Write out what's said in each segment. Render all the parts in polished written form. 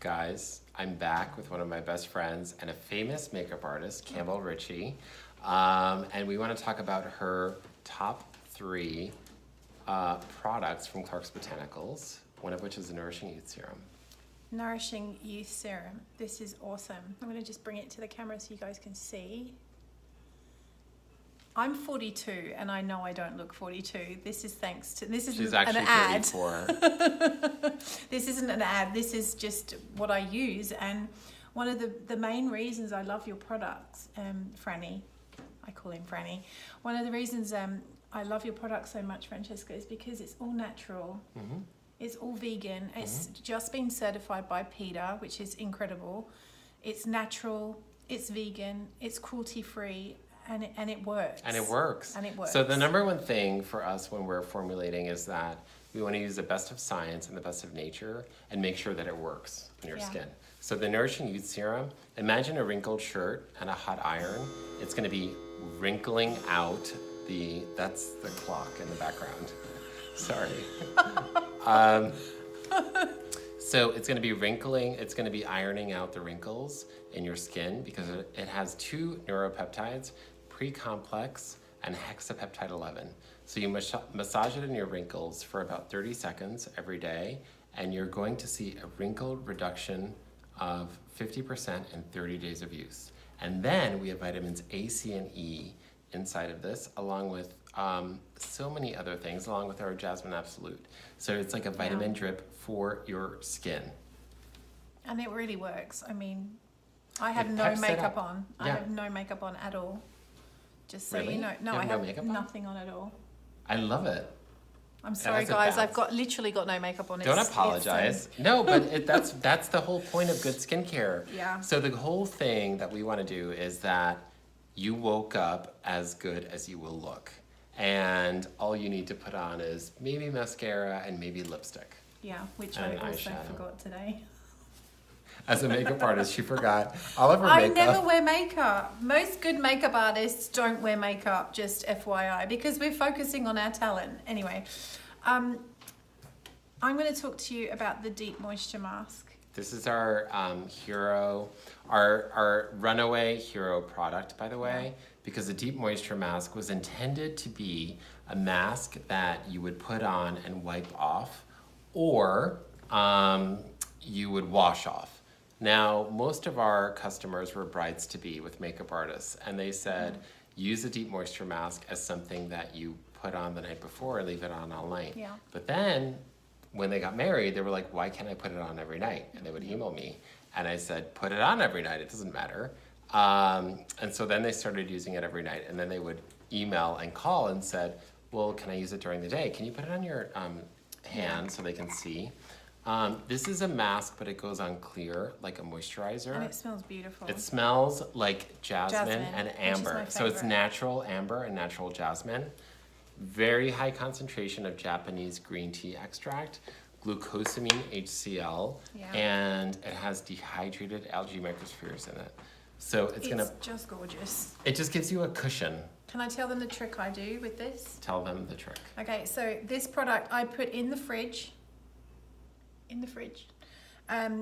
Guys, I'm back with one of my best friends and a famous makeup artist, Campbell Ritchie. And we want to talk about her top 3 products from Clark's Botanicals, one of which is the Nourishing Youth Serum. Nourishing Youth Serum. This is awesome. I'm going to just bring it to the camera so you guys can see. I'm 42 and I know I don't look 42. This is thanks to, this isn't an ad. 34. This isn't an ad. This is just what I use. And one of the main reasons I love your products, Franny, I call him Franny. One of the reasons I love your products so much, Francesco, is because it's all natural. Mm-hmm. It's all vegan. Mm-hmm. It's just been certified by PETA, which is incredible. It's natural. It's vegan. It's cruelty-free. And it works. And it works. And it works. So the number one thing for us when we're formulating is that we want to use the best of science and the best of nature and make sure that it works on your skin. So the Nourishing Youth Serum, imagine a wrinkled shirt and a hot iron. It's going to be wrinkling out that's the clock in the background. Sorry. So it's going to be wrinkling, it's going to be ironing out the wrinkles in your skin because it has 2 neuropeptides, pre-complex and hexapeptide 11. So you massage it in your wrinkles for about 30 seconds every day, and you're going to see a wrinkle reduction of 50% in 30 days of use. And then we have vitamins A, C, and E inside of this, along with so many other things, along with our Jasmine Absolute. So it's like a vitamin drip for your skin. And it really works. I mean, I have no makeup on. I have no makeup on at all. Just so you know. No, I have nothing on at all. I love it. I'm sorry, guys. I've literally got no makeup on. Don't apologize. No, but that's the whole point of good skincare. Yeah. So the whole thing that we want to do is that you woke up as good as you will look. And all you need to put on is maybe mascara and maybe lipstick. Yeah, which I also forgot today. As a makeup artist, she forgot all of her makeup. I never wear makeup. Most good makeup artists don't wear makeup, just FYI, because we're focusing on our talent. Anyway, I'm going to talk to you about the Deep Moisture Mask. This is our hero, our runaway hero product, by the way, because the Deep Moisture Mask was intended to be a mask that you would put on and wipe off, or you would wash off. Now, most of our customers were brides-to-be with makeup artists, and they said, use a Deep Moisture Mask as something that you put on the night before and leave it on all night. Yeah. But then, when they got married, they were like, why can't I put it on every night? And they would email me. And I said, put it on every night, it doesn't matter. And so then they started using it every night, and then they would email and call and said, well, can I use it during the day? Can you put it on your hand so they can see? This is a mask, but it goes on clear, like a moisturizer. And it smells beautiful. It smells like jasmine and amber. So it's natural amber and natural jasmine. Very high concentration of Japanese green tea extract, glucosamine HCl, and it has dehydrated algae microspheres in it. So it's just gorgeous. It just gives you a cushion. Can I tell them the trick I do with this? Tell them the trick. Okay, so this product I put in the fridge.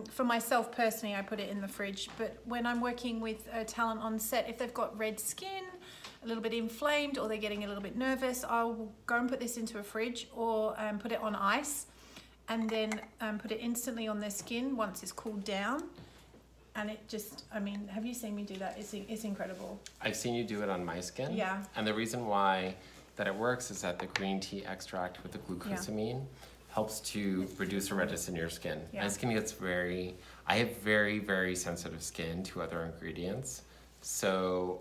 For myself personally, I put it in the fridge, but when I'm working with a talent on set, if they've got red skin, a little bit inflamed, or they're getting a little bit nervous, I'll go and put this into a fridge or put it on ice, and then put it instantly on their skin once it's cooled down. And it just, I mean, have you seen me do that? It's incredible. I've seen you do it on my skin. Yeah. And the reason why that it works is that the green tea extract with the glucosamine helps to reduce the redness in your skin. My skin gets I have very, very sensitive skin to other ingredients. So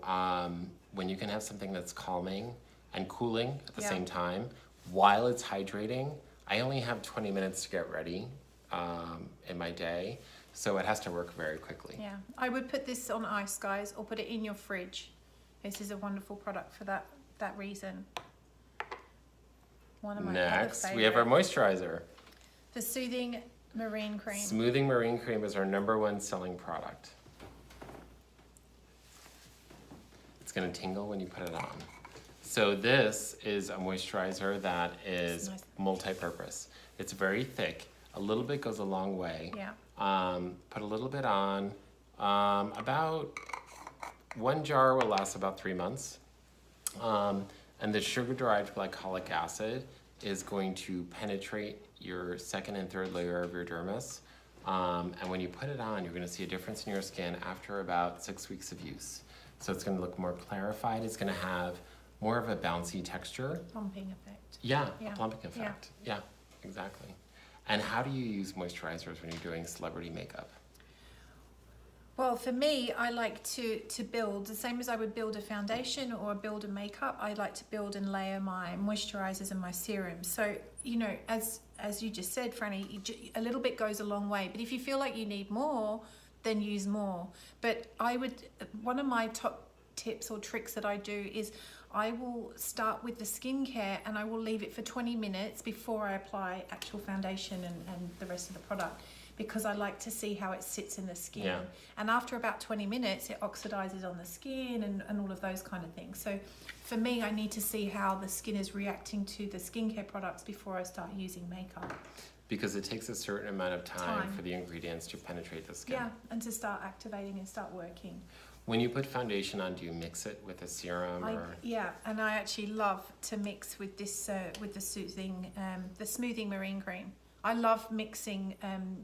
when you can have something that's calming and cooling at the same time, while it's hydrating, I only have 20 minutes to get ready in my day. So it has to work very quickly. Yeah, I would put this on ice, guys, or put it in your fridge. This is a wonderful product for that reason. One of my Next, we have our moisturizer. The Soothing Marine Cream. Smoothing Marine Cream is our #1 selling product. It's going to tingle when you put it on. So this is a moisturizer that is multi-purpose. It's very thick. A little bit goes a long way. Yeah. Put a little bit on. About one jar will last about 3 months. And the sugar-derived glycolic acid is going to penetrate your second and third layer of your dermis. And when you put it on, you're going to see a difference in your skin after about 6 weeks of use. So it's going to look more clarified. It's going to have more of a bouncy texture. Plumping effect. Yeah, Yeah. a plumping effect. Yeah, exactly. And how do you use moisturizers when you're doing celebrity makeup? Well, for me, I like to build, the same as I would build a foundation or build a makeup, I like to build and layer my moisturizers and my serums. So, you know, as you just said, Franny, a little bit goes a long way. But if you feel like you need more, then use more. But one of my top tips or tricks that I do is I will start with the skincare and I will leave it for 20 minutes before I apply actual foundation and the rest of the product, because I like to see how it sits in the skin. Yeah. And after about 20 minutes, it oxidizes on the skin and all of those kind of things. So for me, I need to see how the skin is reacting to the skincare products before I start using makeup. Because it takes a certain amount of time for the ingredients to penetrate the skin. Yeah, and to start activating and start working. When you put foundation on, do you mix it with a serum? Yeah, and I actually love to mix with this with the smoothing marine cream. I love mixing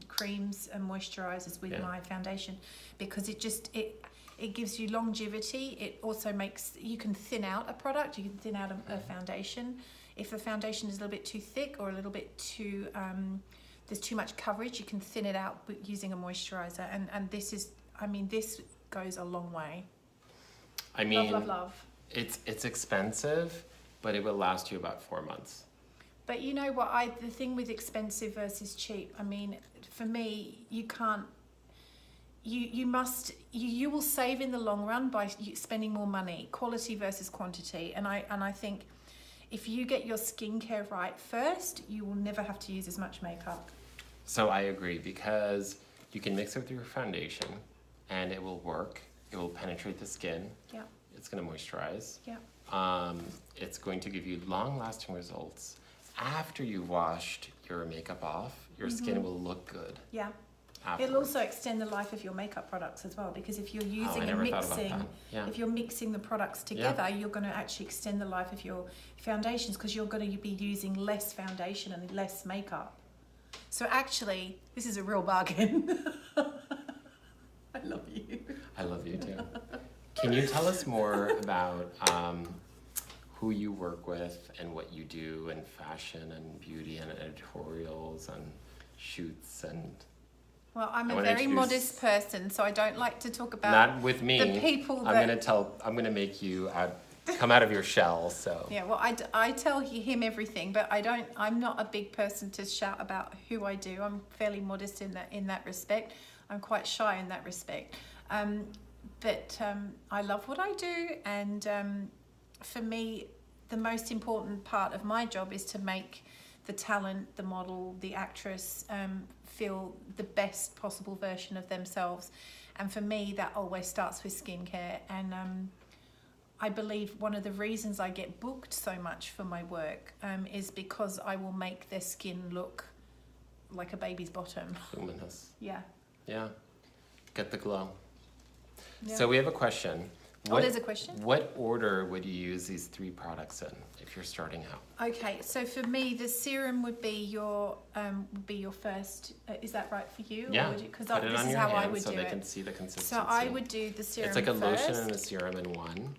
creams and moisturizers with my foundation, because it gives you longevity. It also makes, you can thin out a product, you can thin out a foundation. If the foundation is a little bit too thick or a little bit too, there's too much coverage, you can thin it out using a moisturizer. And this is, this goes a long way. I mean, love. It's expensive, but it will last you about 4 months. But you know what, the thing with expensive versus cheap, for me, you can't, you will save in the long run by spending more money, quality versus quantity. And I think if you get your skincare right first, you will never have to use as much makeup. So I agree, because you can mix it with your foundation and it will work. It will penetrate the skin. Yeah. It's going to moisturize. Yeah. It's going to give you long-lasting results. After you've washed your makeup off, your skin will look good. Yeah. Afterwards. It'll also extend the life of your makeup products as well, because if you're using and mixing, if you're mixing the products together, you're going to actually extend the life of your foundations, because you're going to be using less foundation and less makeup. So actually, this is a real bargain. I love you. I love you too. Can you tell us more about who you work with and what you do in fashion and beauty and editorials and shoots and... Well, I'm a very modest person, so I don't like to talk about not with me. The people that... I'm gonna make you come out of your shell, so... Yeah, well, I tell him everything, but I'm not a big person to shout about who I do. I'm fairly modest in that respect. I'm quite shy in that respect. But I love what I do, and for me, the most important part of my job is to make the talent, the model, the actress feel the best possible version of themselves. And for me, that always starts with skincare. And I believe one of the reasons I get booked so much for my work is because I will make their skin look like a baby's bottom. Luminous. Yeah. Yeah. Get the glow. Yeah. So we have a question. There's a question. What order would you use these 3 products in if you're starting out? Okay, so for me, the serum would be your first. Is that right for you? Yeah. Because put it this on is your how hand I would so do they it. can see the consistency. So I would do the serum It's like a first, lotion and a serum in one.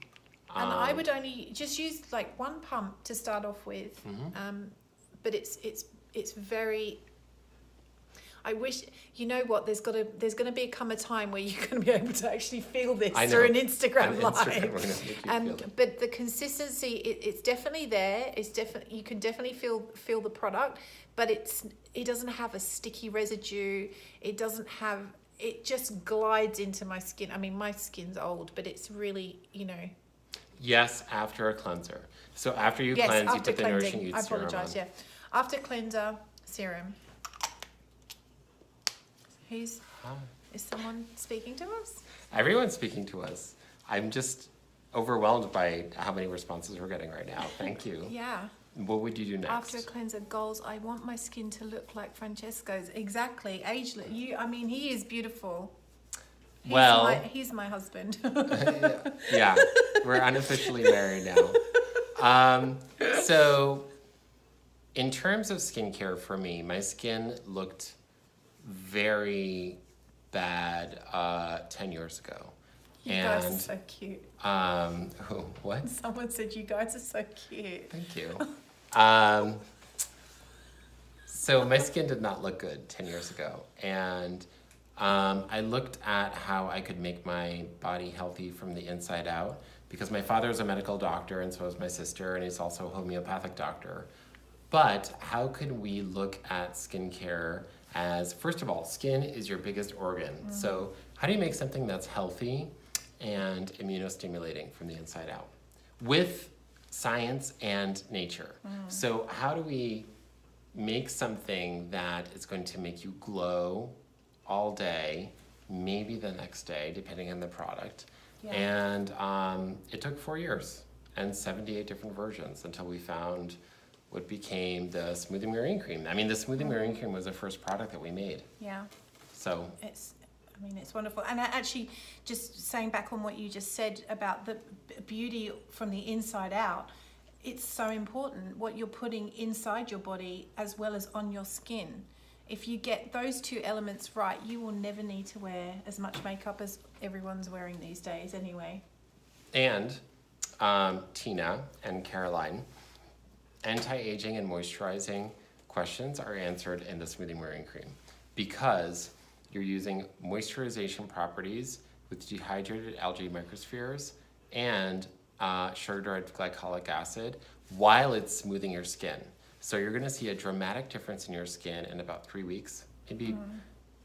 And I would only just use like 1 pump to start off with. But it's very. I wish, you know what, there's going to come a time where you're going to be able to actually feel this through an Instagram live. But the consistency, it's definitely there. You can definitely feel the product, but it doesn't have a sticky residue. It just glides into my skin. My skin's old, but it's really, Yes, after a cleanser. So after you cleanse, you put the Nourishing Youth Serum on. I apologize, yeah. After cleanser, serum. Is someone speaking to us? Everyone's speaking to us. I'm just overwhelmed by how many responses we're getting right now. Thank you. Yeah. What would you do next? After a cleanser, goals. I want my skin to look like Francesco's. Exactly. Ageless. He is beautiful. He's my husband. Yeah, we're unofficially married now. So, in terms of skincare for me, my skin looked very bad 10 years ago. You guys are so cute. What? Someone said you guys are so cute. Thank you. So my skin did not look good 10 years ago. And I looked at how I could make my body healthy from the inside out, because my father is a medical doctor and so is my sister, and he's also a homeopathic doctor. But how can we look at skincare as, first of all, skin is your biggest organ. So how do you make something that's healthy and immunostimulating from the inside out with science and nature? So how do we make something that is going to make you glow all day, maybe the next day, depending on the product? Yeah. And it took 4 years and 78 different versions until we found what became the Smoothing Marine Cream. I mean, the Smoothing Marine Cream was the first product that we made. Yeah. So it's wonderful. And actually, just saying back on what you just said about the beauty from the inside out, it's so important what you're putting inside your body as well as on your skin. If you get those two elements right, you will never need to wear as much makeup as everyone's wearing these days anyway. And Tina and Caroline, anti-aging and moisturizing questions are answered in the Smoothing Marine Cream, because you're using moisturization properties with dehydrated algae microspheres and sugar-derived glycolic acid while it's smoothing your skin. So you're going to see a dramatic difference in your skin in about 3 weeks. Maybe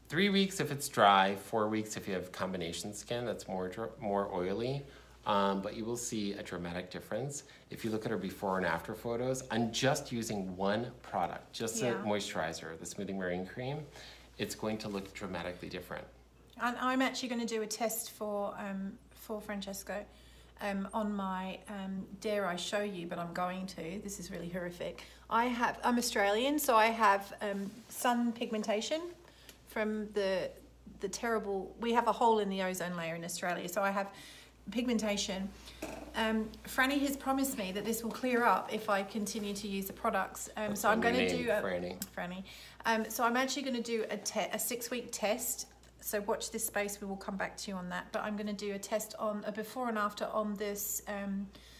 3 weeks if it's dry, 4 weeks if you have combination skin that's more oily. But you will see a dramatic difference if you look at our before and after photos. I'm just using one product, just a moisturizer, the Smoothing Marine Cream. It's going to look dramatically different. And I'm actually going to do a test for Francesco on my, dare I show you, but I'm going to. This is really horrific. I'm Australian, so I have sun pigmentation from the terrible, we have a hole in the ozone layer in Australia, so I have pigmentation. Franny has promised me that this will clear up if I continue to use the products. So I'm going to do Franny. So I'm actually going to do a 6-week test. So watch this space. We will come back to you on that. But I'm going to do a test on a before and after on this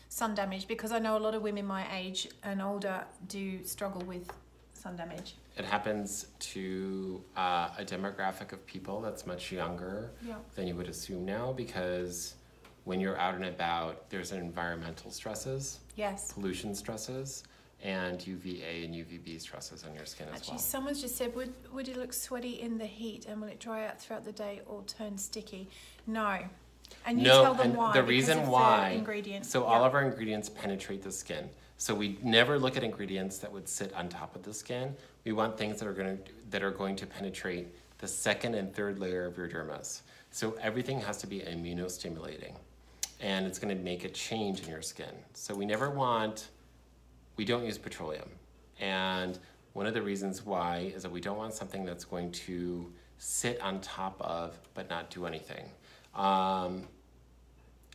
sun damage, because I know a lot of women my age and older do struggle with sun damage. It happens to a demographic of people that's much younger than you would assume now, because when you're out and about, there's environmental stresses, pollution stresses, and UVA and UVB stresses on your skin as well. Actually, someone's just said, would it look sweaty in the heat, and will it dry out throughout the day or turn sticky? No. And you tell them why. The reason why, ingredients. So all of our ingredients penetrate the skin. So we never look at ingredients that would sit on top of the skin. We want things that are going to penetrate the second and third layer of your dermis. So everything has to be immunostimulating, and it's going to make a change in your skin. So we don't use petroleum. And one of the reasons why is that we don't want something that's going to sit on top of but not do anything.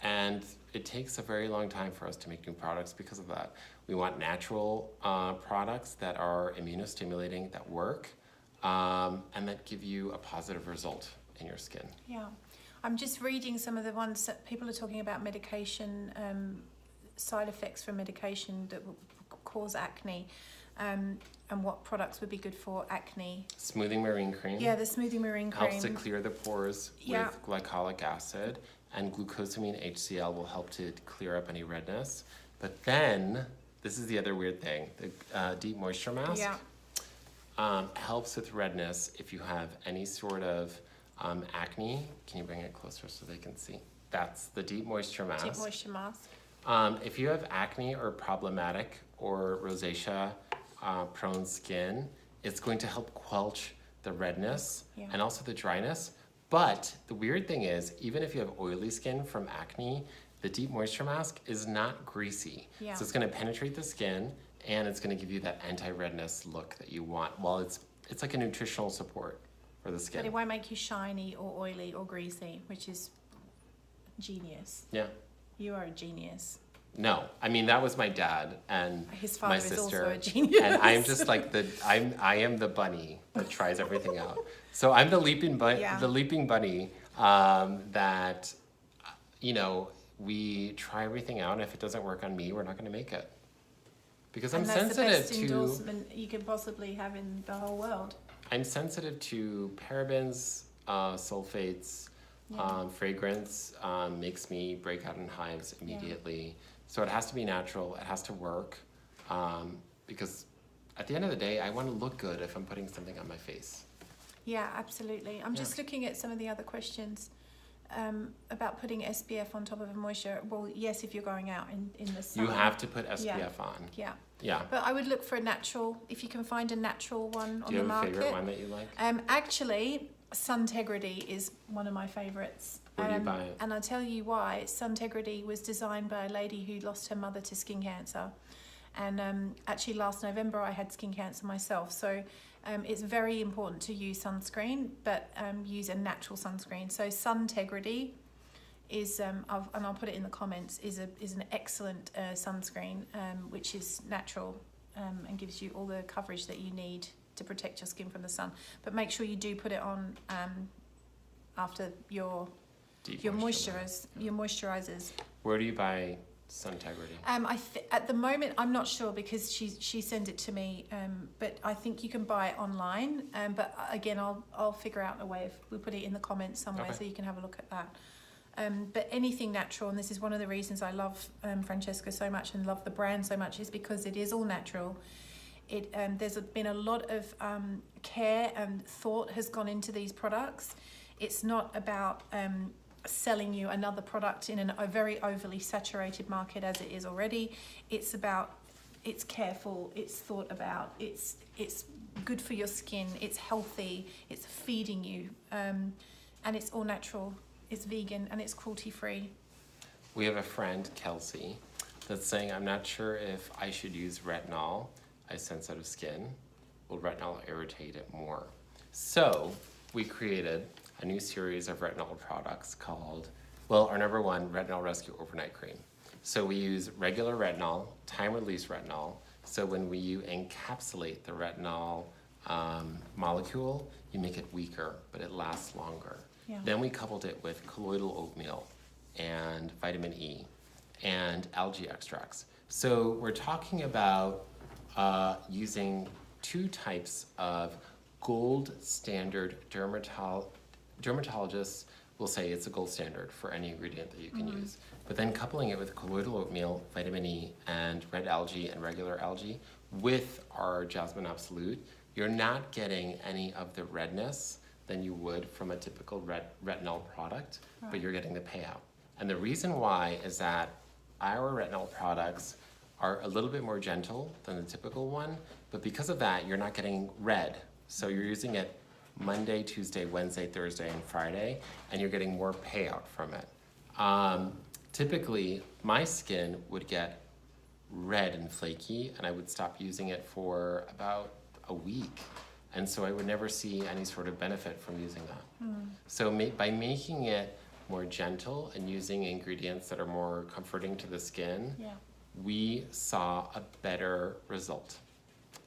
And it takes a very long time for us to make new products because of that. We want natural products that are immunostimulating, that work, and that give you a positive result in your skin. Yeah. I'm just reading some of the ones that people are talking about medication, side effects from medication that will cause acne, and what products would be good for acne. Smoothing Marine Cream. Yeah, the Smoothing Marine Cream. Helps to clear the pores with glycolic acid, and glucosamine HCl will help to clear up any redness. But then, this is the other weird thing, the Deep Moisture Mask helps with redness if you have any sort of acne. Can you bring it closer so they can see? That's the Deep Moisture Mask. Deep Moisture Mask. If you have acne or problematic or rosacea prone skin, it's going to help quelch the redness and also the dryness. But the weird thing is, even if you have oily skin from acne, the Deep Moisture Mask is not greasy. So it's going to penetrate the skin and it's going to give you that anti-redness look that you want. Well, it's like a nutritional support for the skin. But it won't make you shiny or oily or greasy, which is genius. Yeah. You are a genius. No, I mean that was my dad and His father my is sister, also a genius. and I'm just like I am the bunny that tries everything out. So I'm the leaping bunny, that, you know, we try everything out, and if it doesn't work on me, we're not going to make it. Because I'm sensitive the best to endorsement you could possibly have in the whole world. I'm sensitive to parabens, sulfates, fragrance makes me break out in hives immediately. Yeah. So it has to be natural. It has to work, because at the end of the day, I want to look good if I'm putting something on my face. Yeah, absolutely. I'm just looking at some of the other questions about putting SPF on top of a moisture. Well, yes, if you're going out in the sun. You have to put SPF on. Yeah. Yeah. But I would look for a natural, if you can find a natural one on the market. Do you have a favorite one that you like? Actually, Suntegrity is one of my favorites. Where do you buy it? And I'll tell you why. Suntegrity was designed by a lady who lost her mother to skin cancer. And actually last November I had skin cancer myself. So it's very important to use sunscreen, but use a natural sunscreen. So Suntegrity is, and I'll put it in the comments, is an excellent sunscreen, which is natural and gives you all the coverage that you need to protect your skin from the sun. But make sure you do put it on after your moisturizers. Where do you buy Suntegrity? At the moment, I'm not sure because she sent it to me, but I think you can buy it online. But again, I'll figure out a way if we put it in the comments somewhere so you can have a look at that. But anything natural, and this is one of the reasons I love Francesco so much and love the brand so much, is because it is all natural. There's been a lot of care and thought has gone into these products. It's not about selling you another product in a very overly saturated market as it is already. It's careful, it's thought about, it's good for your skin, it's healthy, it's feeding you, and it's all natural, it's vegan, and it's cruelty free. We have a friend, Kelsey, that's saying, I'm not sure if I should use retinol. I have sensitive skin. Will retinol irritate it more? So we created a new series of retinol products called, our number one, Retinol Rescue Overnight Cream. So we use regular retinol, time-release retinol. So when you encapsulate the retinol molecule, you make it weaker, but it lasts longer. Yeah. Then we coupled it with colloidal oatmeal and vitamin E and algae extracts. So we're talking about using two types of gold standard dermatologists will say it's a gold standard for any ingredient that you can use. But then coupling it with colloidal oatmeal, vitamin E, and red algae and regular algae with our Jasmine Absolute, you're not getting any of the redness than you would from a typical retinol product, but you're getting the payout. And the reason why is that our retinol products are a little bit more gentle than the typical one, but because of that, you're not getting red. So you're using it Monday, Tuesday, Wednesday, Thursday, and Friday, and you're getting more payout from it. Typically, my skin would get red and flaky, and I would stop using it for about a week. And so I would never see any sort of benefit from using that. So by making it more gentle and using ingredients that are more comforting to the skin, we saw a better result.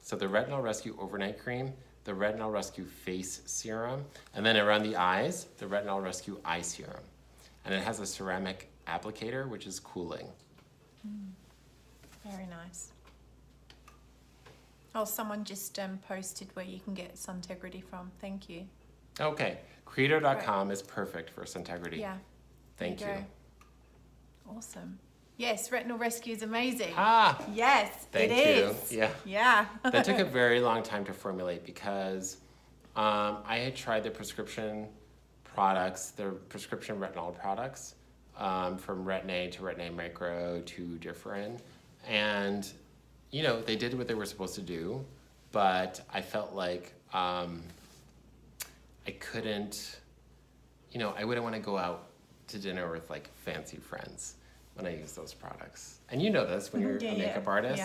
So the Retinol Rescue Overnight Cream, the Retinol Rescue Face Serum, and then around the eyes, the Retinol Rescue Eye Serum. And it has a ceramic applicator, which is cooling. Very nice. Oh, someone just posted where you can get Suntegrity from. Thank you. Okay, Creator.com is perfect for Suntegrity. Yeah. Thank you. Awesome. Yes, Retinol Rescue is amazing. Yes, thank it you. is. Yeah. That took a very long time to formulate because I had tried the prescription products, the prescription retinol products, from Retin-A to Retin-A Micro to Differin, and they did what they were supposed to do, but I felt like I couldn't, I wouldn't want to go out to dinner with like fancy friends when I use those products. And you know this when you're a makeup artist.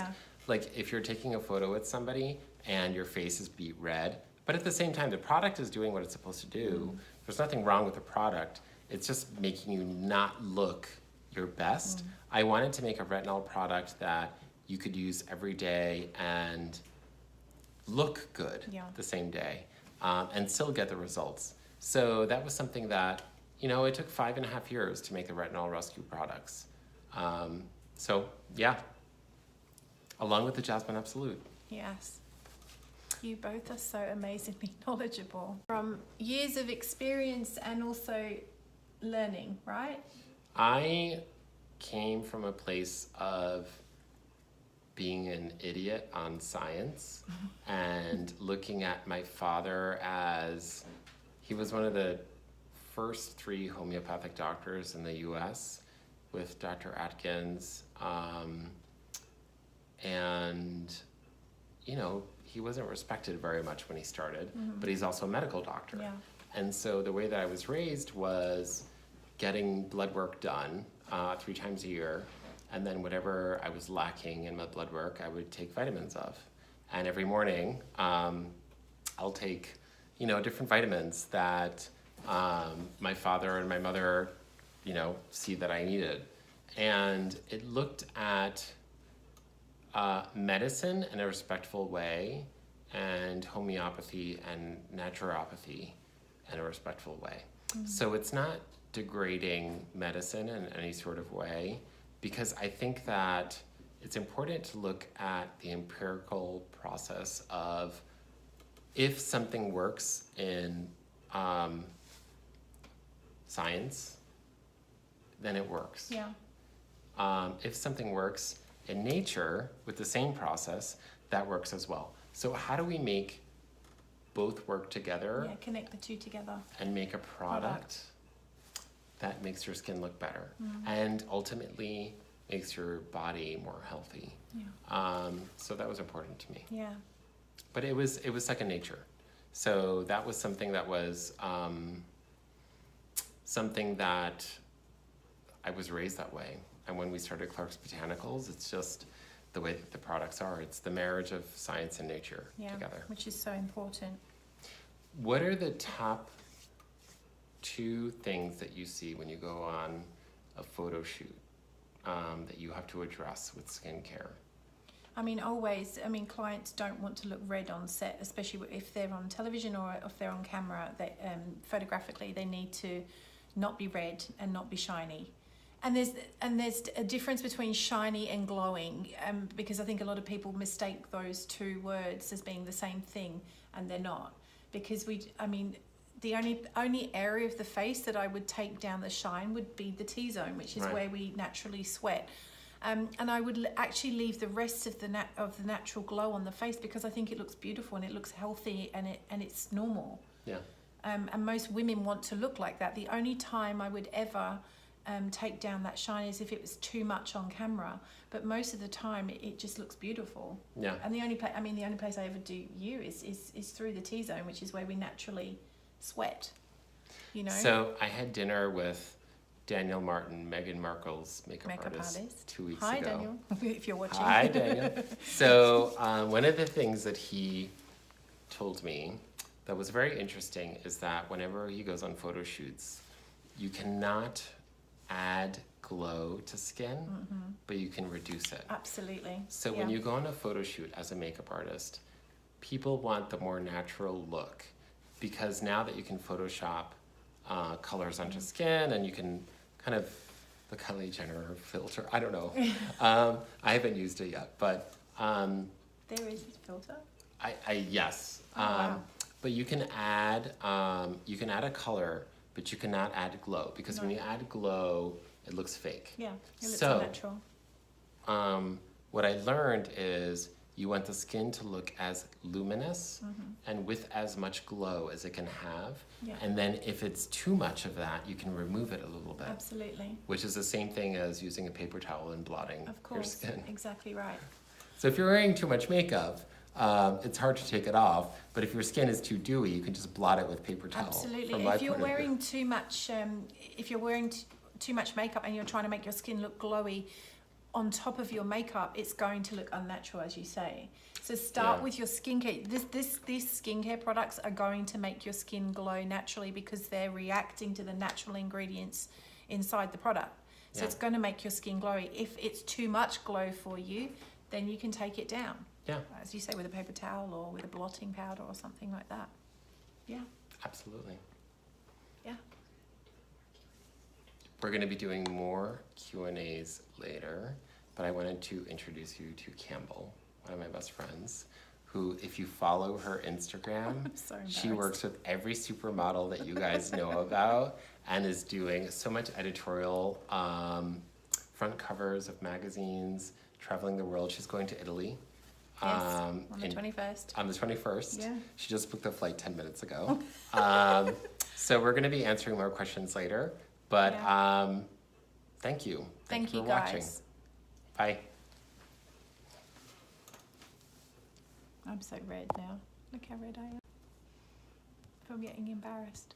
like if you're taking a photo with somebody and your face is beet red, but at the same time the product is doing what it's supposed to do. There's nothing wrong with the product. It's just making you not look your best. I wanted to make a retinol product that you could use every day and look good the same day, and still get the results. So that was something that, you know, it took 5.5 years to make the retinol rescue products. So yeah, along with the Jasmine Absolute. Yes. You both are so amazingly knowledgeable from years of experience and also learning, right? I came from a place of being an idiot on science and looking at my father as, he was one of the first 3 homeopathic doctors in the US with Dr. Atkins. And, you know, he wasn't respected very much when he started, but he's also a medical doctor. Yeah. And so the way that I was raised was getting blood work done 3 times a year, and then whatever I was lacking in my blood work, I would take vitamins of. And every morning, I'll take, you know, different vitamins that my father and my mother, you know, see that I needed. And it looked at medicine in a respectful way, and homeopathy and naturopathy in a respectful way. So it's not degrading medicine in any sort of way, because I think that it's important to look at the empirical process of if something works in science, then it works. Yeah. If something works in nature with the same process, that works as well. So how do we make both work together? Yeah, connect the 2 together. And make a product that makes your skin look better and ultimately makes your body more healthy. Yeah. So that was important to me. Yeah. But it was second nature. So that was something that was something that I was raised that way. And when we started Clark's Botanicals, it's just the way that the products are. It's the marriage of science and nature together. Which is so important. What are the top 2 things that you see when you go on a photo shoot that you have to address with skincare? I mean, always, clients don't want to look red on set, especially if they're on television or if they're on camera. They, photographically, they need to not be red and not be shiny. And there's a difference between shiny and glowing, because I think a lot of people mistake those 2 words as being the same thing, and they're not. Because the only area of the face that I would take down the shine would be the T-zone, which is where we naturally sweat. And I would actually leave the rest of the natural glow on the face, because I think it looks beautiful and it looks healthy and it's normal. Yeah. And most women want to look like that. The only time I would ever take down that shine is if it was too much on camera, but most of the time it just looks beautiful. Yeah. And the only place I ever do you is through the T-zone, which is where we naturally sweat, you know. So I had dinner with Daniel Martin, Meghan Markle's makeup artist 2 weeks ago. Hi, Daniel, if you're watching. Hi, Daniel. So one of the things that he told me that was very interesting is that whenever he goes on photo shoots, you cannot add glow to skin, but you can reduce it. Absolutely. So when you go on a photo shoot as a makeup artist, people want the more natural look, because now that you can Photoshop colors onto skin, and you can kind of, the Kylie Jenner filter, I don't know. I haven't used it yet, but there is a filter. Yes. Oh, wow. But you can add a color, but you cannot add glow, because when you add glow, it looks fake. Yeah, it looks so, unnatural. What I learned is you want the skin to look as luminous and with as much glow as it can have. Yeah. And then if it's too much of that, you can remove it a little bit. Absolutely. Which is the same thing as using a paper towel and blotting your skin. Exactly right. So if you're wearing too much makeup, it's hard to take it off. But if your skin is too dewy, you can just blot it with paper towel. Absolutely. If you're wearing too much, too much makeup and you're trying to make your skin look glowy, on top of your makeup, it's going to look unnatural, as you say. So start with your skincare. These skincare products are going to make your skin glow naturally because they're reacting to the natural ingredients inside the product. So it's going to make your skin glowy. If it's too much glow for you, then you can take it down. Yeah. As you say, with a paper towel or with a blotting powder or something like that. Yeah. Absolutely. Yeah. We're going to be doing more Q&As later, but I wanted to introduce you to Campbell, one of my best friends, who, if you follow her Instagram, she works with every supermodel that you guys know about and is doing so much editorial front covers of magazines, traveling the world. She's going to Italy. Yes, on the 21st. On the 21st. Yeah. She just booked the flight 10 minutes ago. So we're going to be answering more questions later. But thank you. Thank you for watching. Bye. I'm so red now. Look how red I am. I'm getting embarrassed.